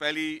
1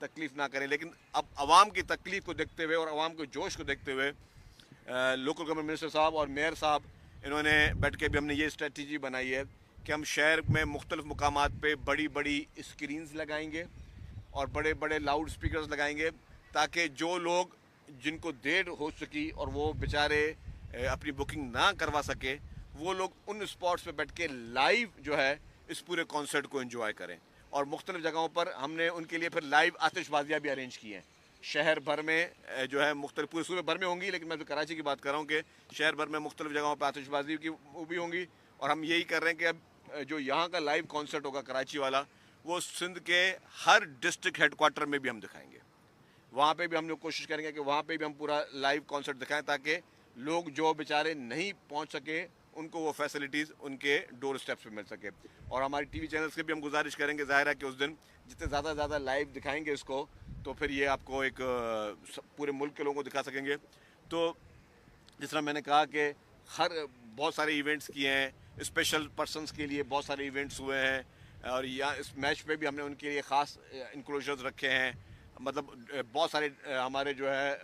تکلیف نہ کریں. لیکن اب عوام کی تکلیف کو دیکھتے ہوئے اور عوام کے جوش کو دیکھتے ہوئے لوکل گورنمنٹ منسٹر صاحب اور میئر صاحب انہوں نے بیٹھ کے بھی ہم نے یہ اسٹریٹجی بنائی ہے کہ ہم شہر میں مختلف مقامات پہ بڑی بڑی اسکرینز لگائیں گے اور بڑے بڑے لاؤڈ اسپیکرز لگائیں گے تاکہ جو لوگ جن کو دیر ہو چکی اور وہ بیچارے اپنی بکنگ نہ کروا سکے وہ لوگ ان اسپاٹس پہ بیٹھ کے لائیو جو ہے اس پورے کانسرٹ کو انجوائے کریں. اور مختلف جگہوں پر ہم نے ان کے لیے پھر لائیو آتش بازیاں بھی ارینج کی ہیں شہر بھر میں جو ہے مختلف پورے صوبے بھر میں ہوں گی, لیکن میں تو کراچی کی بات کر رہا ہوں کہ شہر بھر میں مختلف جگہوں پہ آتش بازی کی وہ بھی ہوں گی. اور ہم یہی کر رہے ہیں کہ اب جو یہاں کا لائیو کانسرٹ ہوگا کراچی والا وہ سندھ کے ہر ڈسٹرکٹ ہیڈ کوارٹر میں بھی ہم دکھائیں گے. وہاں پہ بھی ہم لوگ کوشش کریں گے کہ وہاں پہ بھی ہم پورا لائیو کانسرٹ دکھائیں تاکہ لوگ جو بیچارے نہیں پہنچ سکے ان کو وہ فیسلٹیز ان کے ڈور اسٹیپس پہ مل سکے. اور ہماری ٹی وی چینلز کے بھی ہم گزارش کریں گے, ظاہر ہے کہ اس دن جتنے زیادہ زیادہ لائیو دکھائیں گے اس کو تو پھر یہ آپ کو ایک پورے ملک کے لوگوں کو دکھا سکیں گے. تو جس طرح میں نے کہا کہ بہت سارے ایونٹس کیے ہیں, اسپیشل پرسنس کے لیے بہت سارے ایونٹس ہوئے ہیں اور یہاں اس میچ پہ بھی ہم نے ان کے لیے خاص انکلوژرز رکھے ہیں. مطلب بہت سارے ہمارے جو ہے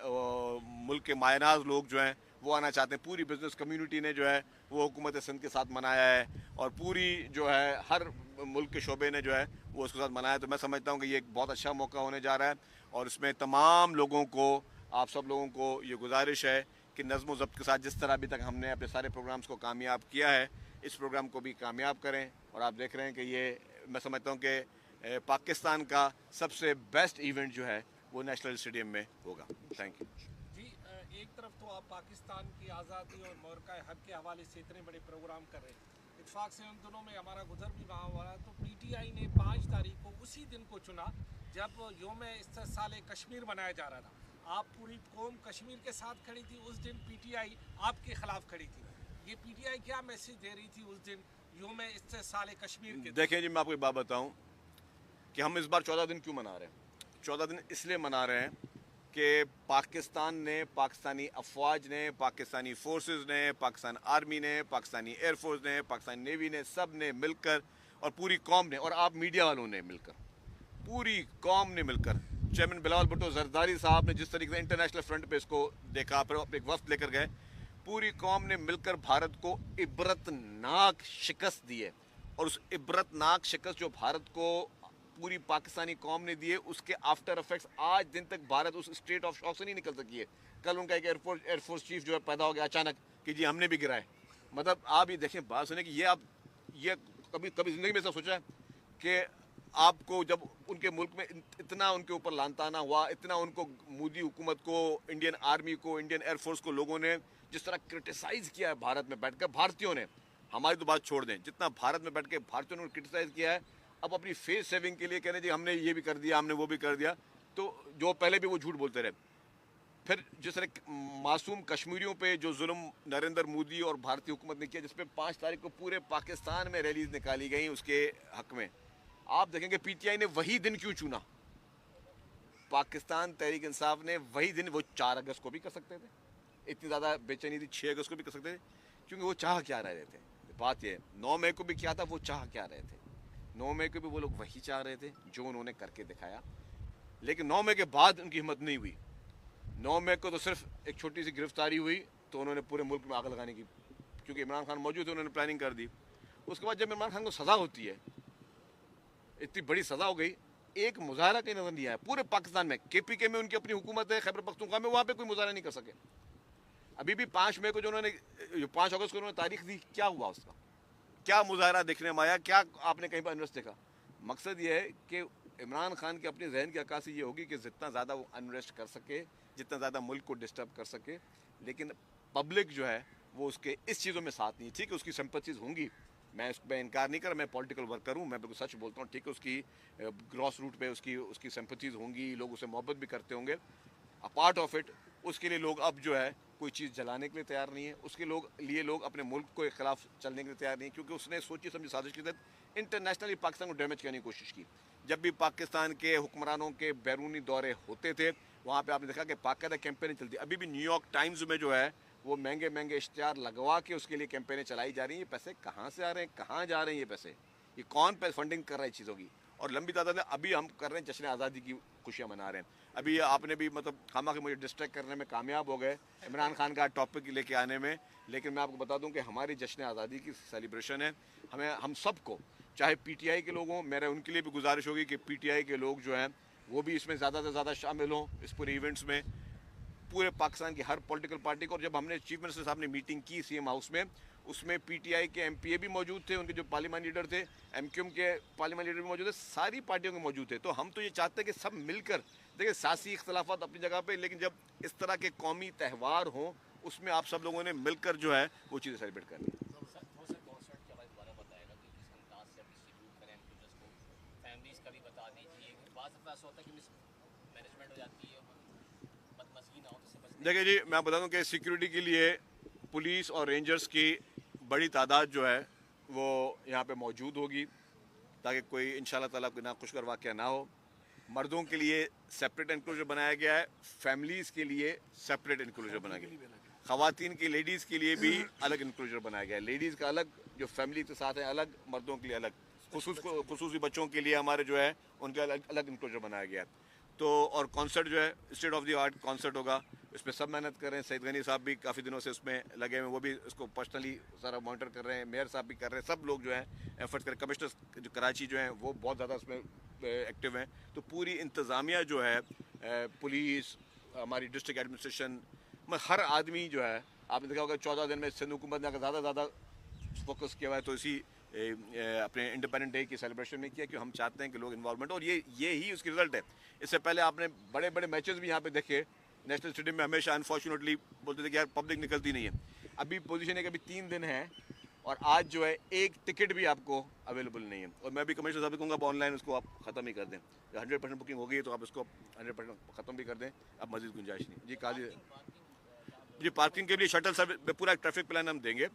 ملک کے مایہ ناز لوگ جو ہیں وہ آنا چاہتے ہیں. پوری بزنس کمیونٹی نے جو ہے وہ حکومت سندھ کے ساتھ منایا ہے اور پوری جو ہے ہر ملک کے شعبے نے جو ہے وہ اس کے ساتھ منایا. تو میں سمجھتا ہوں کہ یہ ایک بہت اچھا موقع ہونے جا رہا ہے اور اس میں تمام لوگوں کو, آپ سب لوگوں کو یہ گزارش ہے کہ نظم و ضبط کے ساتھ جس طرح ابھی تک ہم نے اپنے سارے پروگرامز کو کامیاب کیا ہے اس پروگرام کو بھی کامیاب کریں. اور آپ دیکھ رہے ہیں کہ یہ میں سمجھتا ہوں کہ پاکستان کا سب سے بیسٹ ایونٹ جو ہے وہ نیشنل اسٹیڈیم میں ہوگا. Thank you. جی, ایک طرف تو آپ پاکستان کی آزادی اور مورکہ حق کے حوالے سے اتنے بڑے پروگرام کر رہے ہیں. اتفاق سے ان دنوں میں ہمارا گزر بھی وہاں ہوا, تو پی ٹی آئی نے 5 تاریخ کو اسی دن کو چنا جب یوم استحصال کشمیر منایا جا رہا تھا. آپ پوری قوم کشمیر کے ساتھ کھڑی تھی, اس دن پی ٹی آئی آپ کے خلاف کھڑی تھی. یہ پی ٹی آئی کیا میسج دے رہی تھی اس دن یوم استحصال کشمیر کے دن؟ دیکھیں جی, میں آپ کو ایک بات بتاؤں کہ ہم اس بار 14 دن کیوں منا رہے ہیں. 14 دن اس لیے منا رہے ہیں کہ پاکستان نے, پاکستانی افواج نے, پاکستانی فورسز نے, پاکستان آرمی نے, پاکستانی ایئر فورس نے, پاکستانی نیوی نے, سب نے مل کر اور پوری قوم نے اور آپ میڈیا والوں نے مل کر, پوری قوم نے مل کر, چیئرمین بلاول بھٹو زرداری صاحب نے جس طریقے سے انٹرنیشنل فرنٹ پہ اس کو دیکھا, پھر ایک وفد لے کر گئے, پوری قوم نے مل کر بھارت کو عبرتناک شکست دی ہے. اور اس عبرتناک شکست جو بھارت کو پوری پاکستانی قوم نے دیے اس کے آفٹر افیکٹس آج دن تک بھارت اس اسٹیٹ آف شاک سے نہیں نکل سکی ہے. کل ان کا ایک ایئر فورس چیف جو ہے پیدا ہو گیا اچانک کہ جی ہم نے بھی گرائے. مطلب آپ یہ دیکھیں, بات سنیں کہ یہ کبھی زندگی میں ایسا سوچا ہے کہ آپ کو جب ان کے ملک میں اتنا ان کے اوپر لان تانا ہوا, اتنا ان کو مودی حکومت کو, انڈین آرمی کو, انڈین ایئر فورس کو لوگوں نے جس طرح کرٹیسائز کیا ہے بھارت میں بیٹھ کر, بھارتیوں نے, ہماری تو بات چھوڑ دیں, جتنا بھارت میں بیٹھ کے بھارتیوں نے کرٹیسائز کیا ہے, اب اپنی فیس سیونگ کے لیے کہنے جی ہم نے یہ بھی کر دیا, ہم نے وہ بھی کر دیا. تو جو پہلے بھی وہ جھوٹ بولتے رہے. پھر جس طرح معصوم کشمیریوں پہ جو ظلم نریندر مودی اور بھارتی حکومت نے کیا, جس پہ 5 تاریخ کو پورے پاکستان میں ریلیز نکالی گئی اس کے حق میں, آپ دیکھیں گے پی ٹی آئی نے وہی دن کیوں چنا. پاکستان تحریک انصاف نے وہی دن, وہ 4 اگست کو بھی کر سکتے تھے, اتنی زیادہ بے چینی تھی 6 اگست کو بھی کر سکتے تھے, کیونکہ وہ چاہ کیا رہے تھے. بات یہ 9 مئی کو بھی کیا تھا, وہ چاہ کیا رہے تھے. 9 مئی کو بھی وہ لوگ وہی چاہ رہے تھے جو انہوں نے کر کے دکھایا, لیکن 9 مئی کے بعد ان کی ہمت نہیں ہوئی. 9 مئی کو تو صرف ایک چھوٹی سی گرفتاری ہوئی تو انہوں نے پورے ملک میں آگ لگانے کی, کیونکہ عمران خان موجود تھے, انہوں نے پلاننگ کر دی. اس کے بعد جب عمران خان کو سزا ہوتی ہے, اتنی بڑی سزا ہو گئی, ایک مظاہرہ کہیں نظر نہیں آیا پورے پاکستان میں. کے پی کے میں ان کی اپنی حکومت ہے, خیبر پختونخوا میں, وہاں پہ کوئی مظاہرہ نہیں کر سکے. ابھی بھی 5 مئی کو جو انہوں نے 5 اگست کو انہوں نے تاریخ دی, کیا ہوا اس کا, کیا مظاہرہ دیکھنے میں آیا, کیا آپ نے کہیں پر انریسٹ دیکھا. مقصد یہ ہے کہ عمران خان کے اپنے ذہن کی عکاسی یہ ہوگی کہ جتنا زیادہ وہ انریسٹ کر سکے, جتنا زیادہ ملک کو ڈسٹرب کر سکے, لیکن پبلک جو ہے وہ اس کے اس چیزوں میں ساتھ نہیں. ٹھیک ہے, اس کی سمپتھیز ہوں گی, میں اس پہ انکار نہیں کر رہا, میں پولیٹیکل ورکر ہوں, میں بالکل سچ بولتا ہوں. ٹھیک ہے, اس کی گراس روٹ پہ اس کی سمپتھیز ہوں گی, لوگ اسے محبت بھی کرتے ہوں گے. اپارٹ آف اٹ, اس کے لیے لوگ اب جو ہے کوئی چیز جلانے کے لیے تیار نہیں ہے, اس کے لیے لوگ اپنے ملک کو خلاف چلنے کے لیے تیار نہیں, کیونکہ اس نے سوچی سمجھی سازش کے تحت انٹرنیشنلی پاکستان کو ڈیمیج کرنے کی کوشش کی. جب بھی پاکستان کے حکمرانوں کے بیرونی دورے ہوتے تھے, وہاں پہ آپ نے دیکھا کہ باقاعدہ کیمپینیں چلتی. ابھی بھی نیو یارک ٹائمز میں جو ہے وہ مہنگے اشتہار لگوا کے اس کے لیے کیمپینیں چلائی جا رہی ہیں. یہ پیسے کہاں سے آ رہے ہیں, کہاں جا رہے ہیں یہ پیسے, یہ کون فنڈنگ کر رہا ہے چیزوں کی. اور لمبی تعداد میں ابھی ہم کر رہے ہیں جشن آزادی کی خوشیاں منا رہے ہیں. ابھی آپ نے بھی مطلب خامہ کہ مجھے ڈسٹریکٹ کرنے میں کامیاب ہو گئے عمران خان کا ٹاپک لے کے آنے میں, لیکن میں آپ کو بتا دوں کہ ہماری جشن آزادی کی سیلیبریشن ہے. ہم سب کو, چاہے پی ٹی آئی کے لوگ ہوں, میرے ان کے لیے بھی گزارش ہوگی کہ پی ٹی آئی کے لوگ جو ہیں وہ بھی اس میں زیادہ سے زیادہ شامل ہوں اس پورے ایونٹس میں, پورے پاکستان کی ہر پولیٹیکل پارٹی کو. اور جب ہم نے چیف منسٹر صاحب نے میٹنگ کی سی ایم ہاؤس میں, اس میں پی ٹی آئی کے ایم پی اے بھی موجود تھے, ان کے جو پارلیمان لیڈر تھے, ایم کیو ایم کے پارلیمان لیڈر بھی موجود تھے, ساری پارٹیوں کے موجود تھے. تو ہم تو یہ چاہتے ہیں کہ سب مل کر, دیکھیں سیاسی اختلافات اپنی جگہ پہ, لیکن جب اس طرح کے قومی تہوار ہوں اس میں آپ سب لوگوں نے مل کر جو ہے وہ چیزیں سیلیبریٹ کرنی ہے. دیکھیں جی, میں بتا دوں کہ سیکیورٹی کے لیے پولیس اور رینجرز کی بڑی تعداد جو ہے وہ یہاں پہ موجود ہوگی, تاکہ کوئی انشاءاللہ تعالیٰ کوئی خوشگوار واقعہ نہ ہو. مردوں کے لیے سپریٹ انکلوژر بنایا گیا ہے, فیملیز کے لیے سپریٹ انکلوژر بنایا گیا ہے, خواتین کی لیڈیز کے لیے بھی الگ انکلوژر بنایا گیا ہے. لیڈیز کا الگ, جو فیملی کے ساتھ ہیں الگ, مردوں کے لیے الگ, خصوصی بچوں کے لیے ہمارے جو ہے ان کے الگ انکلوژر بنایا گیا ہے. تو اور کانسرٹ جو ہے state of the art concert ہوگا, اس پہ سب محنت کر رہے ہیں. سعید غنی صاحب بھی کافی دنوں سے اس میں لگے ہوئے, وہ بھی اس کو پرسنلی سارا مانیٹر کر رہے ہیں, میئر صاحب بھی کر رہے ہیں, سب لوگ جو ہیں ایفرٹ کر رہے ہیں. کمشنر جو کراچی جو ہیں وہ بہت زیادہ اس میں ایکٹیو ہیں. تو پوری انتظامیہ جو ہے, پولیس, ہماری ڈسٹرکٹ ایڈمنسٹریشن, ہر آدمی جو ہے, آپ نے دیکھا ہوگا 14 دن میں سندھ حکومت نے اگر زیادہ فوکس کیا ہوا ہے تو اسی اپنے انڈیپینڈنٹ ڈے کی سیلیبریشن میں کیا, کہ ہم چاہتے ہیں کہ لوگ انوالومنٹ, اور یہی اس کی رزلٹ ہے. اس سے پہلے آپ نے بڑے بڑے میچز بھی یہاں پہ دیکھے نیشنل اسٹیڈیم میں, ہمیشہ انفارچونیٹلی بولتے تھے کہ یار پبلک نکلتی نہیں ہے. ابھی پوزیشن ہے کہ ابھی 3 دن ہیں اور آج جو ہے ایک ٹکٹ بھی آپ کو اویلیبل نہیں ہے. اور میں بھی کمشنر صاحب کو کہوں گا آن لائن اس کو آپ ختم ہی کر دیں. 100% بکنگ ہو گئی ہے تو آپ اس کو 100% ختم بھی کر دیں, اب مزید گنجائش نہیں. جی قاضی جی, پارکنگ کے لیے شٹل سروس پورا ٹریفک پلان ہم دیں گے.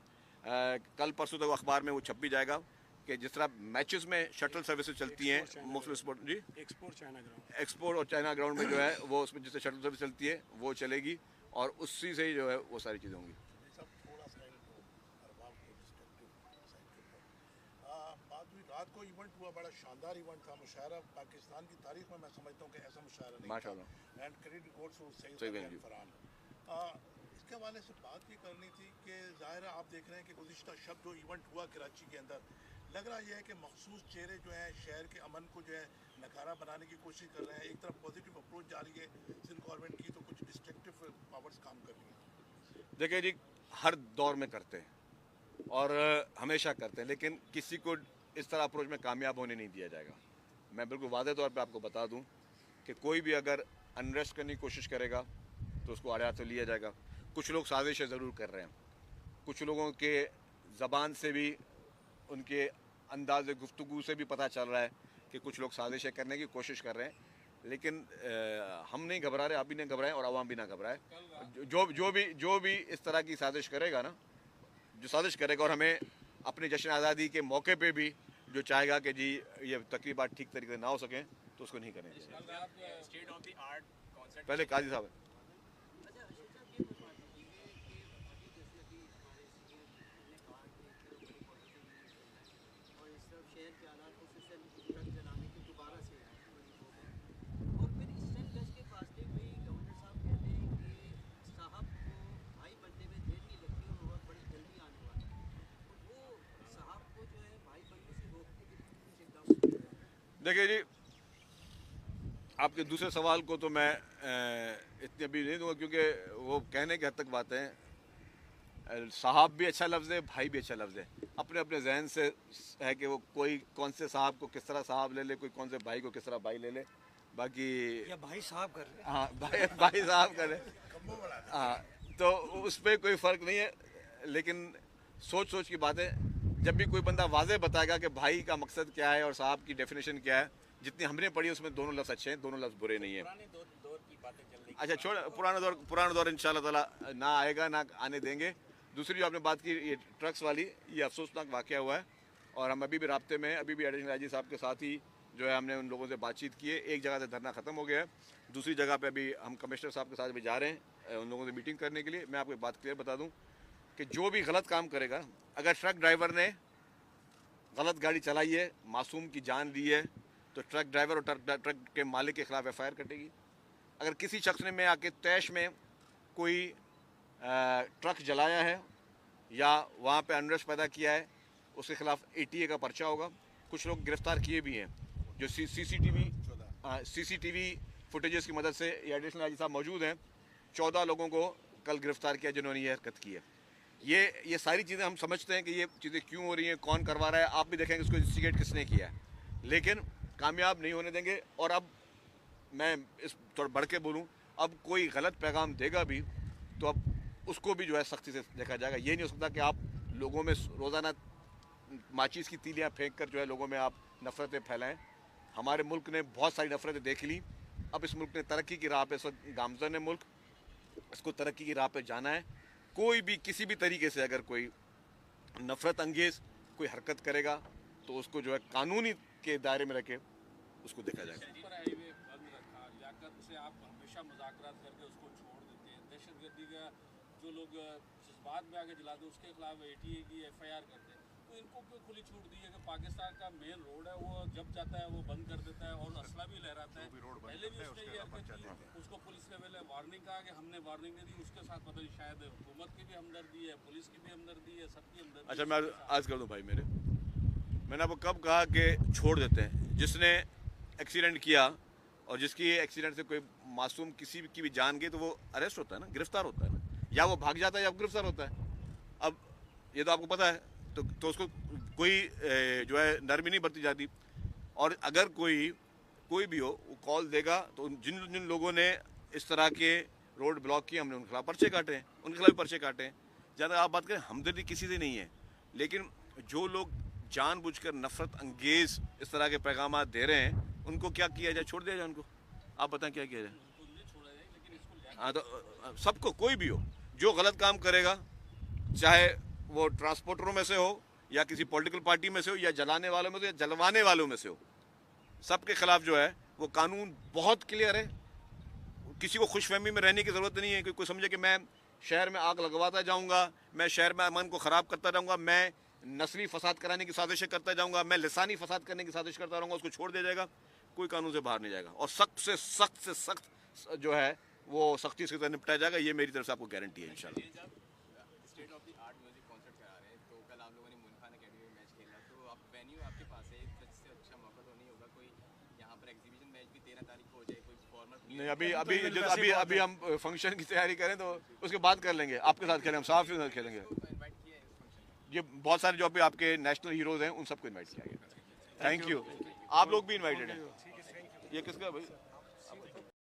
کل پرسوں تک اخبار میں وہ چھپ بھی جائے گا کہ جس طرح میچز میں شٹل سروسز چلتی ہیں مختلف اسپورٹ, جی ایکسپورٹ اور چائنا گراؤنڈ میں جو ہے وہ اس میں جس سے شٹل سروس چلتی ہے وہ چلے گی, اور اسی سے ہی جو ہے وہ ساری چیزیں ہوں گی. رات کو ایونٹ ہوا, بڑا شاندار ایونٹ تھا, مشاعرہ پاکستان کی تاریخ میں سمجھتا ہوں کہ ایسا مشاعرہ نہیں ماشاء اللہ. اینڈ کریڈٹ گوز ٹو سعید فرحان. اس کے حوالے سے بات یہ کرنی تھی کہ ظاہر ہے آپ دیکھ رہے ہیں کہ گزشتہ شب جو ایونٹ ہوا کراچی کے اندر, لگ رہا یہ ہے کہ مخصوص چہرے جو ہیں شہر کے امن کو جو ہے نکارہ بنانے کی کوشش کر رہے ہیں. ایک طرف پازیٹیو اپروچ جاری ہے سندھ گورنمنٹ کی, تو کچھ ڈسٹرکٹیو پاورز کام کر رہی ہیں. دیکھیں جی, ہر دور میں کرتے ہیں اور ہمیشہ کرتے ہیں, لیکن کسی کو اس طرح اپروچ میں کامیاب ہونے نہیں دیا جائے گا. میں بالکل واضح طور پہ آپ کو بتا دوں کہ کوئی بھی اگر انریسٹ کرنے کی کوشش کرے گا تو اس کو آڑے ہاتھ سے لیا جائے گا. کچھ لوگ سازشیں ضرور کر رہے ہیں, کچھ لوگوں کے زبان سے بھی, ان کے انداز گفتگو سے بھی پتہ چل رہا ہے کہ کچھ لوگ سازشیں کرنے کی کوشش کر رہے ہیں. لیکن ہم نہیں گھبرا رہے, آپ بھی نہیں گھبرائیں اور عوام بھی نہ گھبرائے. جو بھی اس طرح کی سازش کرے گا نا, جو سازش کرے گا اور ہمیں اپنی جشن آزادی کے موقع پہ بھی جو چاہے گا کہ جی یہ تقریبات ٹھیک طریقے سے نہ ہو سکیں تو اس کو نہیں کریں گے. پہلے قاضی صاحب دیکھیے جی, آپ کے دوسرے سوال کو تو میں اتنی ابھی نہیں دوں گا کیونکہ وہ کہنے کی حد تک بات ہے. صاحب بھی اچھا لفظ ہے, بھائی بھی اچھا لفظ ہے. اپنے اپنے ذہن سے ہے کہ وہ کوئی کون سے صاحب کو کس طرح صاحب لے لے, کوئی کون سے بھائی کو کس طرح بھائی لے لے. باقی یا بھائی صاحب کر رہے, ہاں بھائی صاحب کر رہے, ہاں تو اس پہ کوئی فرق نہیں ہے. لیکن سوچ کی بات ہے. جب بھی کوئی بندہ واضح بتائے گا کہ بھائی کا مقصد کیا ہے اور صاحب کی ڈیفینیشن کیا ہے, جتنی ہم نے پڑھی اس میں دونوں لفظ اچھے ہیں, دونوں لفظ برے نہیں ہیں. اچھا چھوڑ, پرانا دور انشاءاللہ تعالیٰ نہ آئے گا, نہ آنے دیں گے. دوسری جو آپ نے بات کی یہ ٹرکس والی, یہ افسوسناک واقعہ ہوا ہے اور ہم ابھی بھی رابطے میں ہیں. ابھی بھی ایڈیشنل آئی جی صاحب کے ساتھ ہی جو ہے ہم نے ان لوگوں سے بات چیت کی ہے. ایک جگہ سے دھرنا ختم ہو گیا ہے, دوسری جگہ پہ ابھی ہم کمشنر صاحب کے ساتھ بھی جا رہے ہیں ان لوگوں سے میٹنگ کرنے کے لیے. میں آپ کو ایک بات کلیئر بتا دوں کہ جو بھی غلط کام کرے گا, اگر ٹرک ڈرائیور نے غلط گاڑی چلائی ہے, معصوم کی جان لی ہے, تو ٹرک ڈرائیور اور ٹرک کے مالک کے خلاف FIR کٹے گی. اگر کسی شخص نے میں آ کے طیش میں کوئی ٹرک جلایا ہے یا وہاں پہ انریسٹ پیدا کیا ہے, اس کے خلاف ATA کا پرچہ ہوگا. کچھ لوگ گرفتار کیے بھی ہیں جو CCTV فوٹیجز کی مدد سے. یہ ایڈیشنل آئی جی صاحب موجود ہیں. 14 لوگوں کو کل گرفتار کیا جنہوں نے یہ حرکت کی ہے. یہ ساری چیزیں ہم سمجھتے ہیں کہ یہ چیزیں کیوں ہو رہی ہیں, کون کروا رہا ہے. آپ بھی دیکھیں گے اس کو انسٹیگیٹ کس نے کیا ہے, لیکن کامیاب نہیں ہونے دیں گے. اور اب میں اس تھوڑا بڑھ کے بولوں, اب کوئی غلط پیغام دے گا بھی تو اب اس کو بھی جو ہے سختی سے دیکھا جائے گا. یہ نہیں ہو سکتا کہ آپ لوگوں میں روزانہ ماچیز کی تیلیاں پھینک کر جو ہے لوگوں میں آپ نفرتیں پھیلائیں. ہمارے ملک نے بہت ساری نفرتیں دیکھ لی. اب اس ملک نے ترقی کی راہ پہ, اس وقت گامزن ہے ملک, اس کو ترقی کی راہ پہ جانا ہے. کوئی بھی کسی بھی طریقے سے اگر کوئی نفرت انگیز کوئی حرکت کرے گا تو اس کو جو ہے قانونی کے دائرے میں رکھ کے اس کو دیکھا جائے گا. پر ہائی وے بند رکھا, لیاقت سے آپ ہمیشہ مذاکرات کر کے اس کو چھوڑ دیتے ہیں. دہشت گردی کا جو لوگ جذبات میں آگے جلاتے ہیں اس کے خلاف ATA کی FIR کرتے ہیں. تو ان کو کیوں کھلی چھوٹ دی ہے کہ پاکستان کا مین روڈ ہے وہ جب جاتا ہے وہ بند کر دیتا ہے اور اسلحہ بھی لہراتا ہے. پہلے بھی اس نے یہ حرکت کی, اس کو پولیس نے پہلے وارننگ کہا کہ ہم نے وارننگ نہیں دی. اس کے ساتھ پتہ نہیں شاید حکومت کی بھی ہمدردی ہے, پولیس کی بھی ہمدردی ہے, سب کی ہمدردی. اچھا میں عرض کر دوں بھائی میرے, میں نے آپ کو کب کہا کہ چھوڑ دیتے ہیں؟ جس نے ایکسیڈنٹ کیا اور جس کی ایکسیڈنٹ سے کوئی معصوم کسی کی بھی جان گئی تو وہ اریسٹ ہوتا ہے نا, گرفتار ہوتا ہے نا, یا وہ بھاگ جاتا ہے یا گرفتار ہوتا ہے. اب یہ تو آپ کو پتہ ہے, تو اس کو کوئی جو ہے نرمی نہیں برتی جاتی. اور اگر کوئی بھی ہو وہ کال دے گا تو جن لوگوں نے اس طرح کے روڈ بلاک کیے ہم نے ان کے خلاف پرچے کاٹے ہیں, ان کے خلاف پرچے کاٹے ہیں. جہاں آپ بات کریں ہمدردی کسی سے نہیں ہے, لیکن جو لوگ جان بوجھ کر نفرت انگیز اس طرح کے پیغامات دے رہے ہیں ان کو کیا کیا جائے؟ چھوڑ دیا جائے ان کو؟ آپ بتائیں کیا کیا جائے؟ ہاں تو سب کو, کوئی بھی ہو جو غلط کام کرے گا, چاہے وہ ٹرانسپورٹروں میں سے ہو یا کسی پولیٹیکل پارٹی میں سے ہو یا جلانے والوں میں سے یا جلوانے والوں میں سے ہو, سب کے خلاف جو ہے وہ قانون بہت کلیئر ہے. کسی کو خوش فہمی میں رہنے کی ضرورت نہیں ہے کہ کوئی سمجھے کہ میں شہر میں آگ لگواتا جاؤں گا, میں شہر میں امن کو خراب کرتا جاؤں گا, میں نسلی فساد کرانے کی سازشیں کرتا جاؤں گا, میں لسانی فساد کرنے کی سازش کرتا رہوں گا. اس کو چھوڑ دیا جائے گا, کوئی قانون سے باہر نہیں جائے گا, اور سخت سے سخت جو ہے وہ سختی سے نپٹایا جائے گا. یہ میری طرف سے آپ کو گارنٹی ہے انشاءاللہ. State of the art music concert کرا رہے ہیں, تو کل آپ لوگوں نے مون خان اکیڈمی میں میچ کھیلا, تو آپ وینیو آپ کے پاس ہے, اس سے اچھا موقع تو نہیں ہوگا کوئی یہاں پر ایگزیبیشن میچ بھی 13 تاریخ کو ہو جائے, کوئی فارمر نہیں, ابھی ہم فنکشن کی تیاری کریں تو اس کے بعد کر لیں گے, آپ کے ساتھ کھیلیں, ہم صاحب کے ساتھ کھیلیں گے. انوائٹ کیا ہے اس فنکشن میں؟ یہ بہت سارے جو ابھی آپ کے نیشنل ہیروز ہیں ان سب کو انوائٹ کیا گیا. Thank you. آپ لوگ بھی انوائٹیڈ ہیں. یہ کس کا بھائی؟